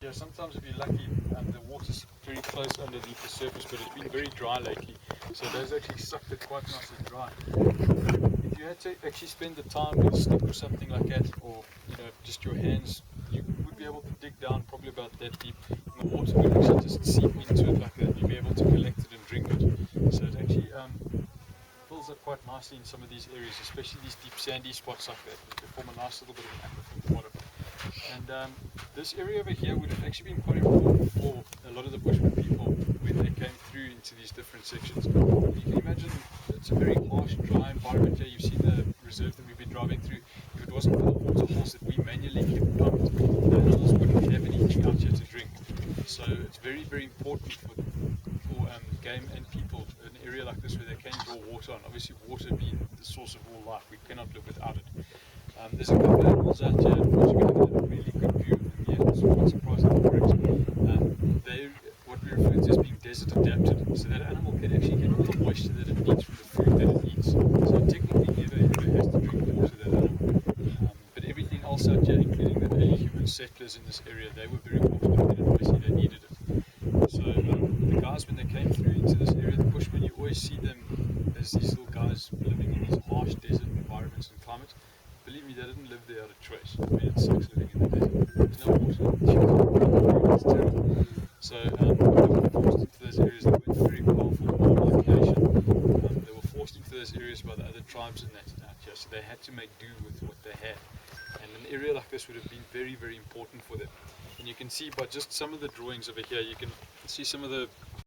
Yeah, sometimes if you're lucky, the water's very close underneath the surface, but it's been very dry lately, so those actually sucked it quite nice and dry. If you had to actually spend the time with a stick or something like that, or just your hands, you would be able to dig down probably about that deep, and the water would actually just seep into it like that, and you'd be able to collect it and drink it. So it actually fills up quite nicely in some of these areas, especially these deep sandy spots like that. They form a nice little bit of an aquifer at the bottom. And this area over here would have actually been quite important for a lot of the Bushman people when they came through into these different sections. You can imagine it's a very harsh, dry environment here. You've seen the reserve that we've been driving through. If it wasn't for the water holes that we manually kept pumped, the animals wouldn't have anything out here to drink. So it's very, very important for game and people, an area like this where they can draw water on. Obviously, water being the source of all life, we cannot live without it. There's a couple of animals out here, and also we have a really good view of them here. It's quite surprising, correct? They're what we refer to as being desert adapted, so that animal can actually get all the moisture that it needs from the food that it eats. So technically, never ever has to drink water, that animal. But everything else out here, including the early human settlers in this area, they were very fortunate and obviously they needed it. So the guys, when they came through into this area, the Bushmen, you always see them as these little guys living in these harsh desert environments and climates. Believe me, they didn't live there out of choice. I mean, it sucks living in the desert. There's no water. It's terrible. So they were forced into those areas. They weren't a very powerful warlike nation. They were forced into those areas by the other tribes in that out here. So they had to make do with what they had. And an area like this would have been very, very important for them. And you can see by just some of the drawings over here, you can see some of the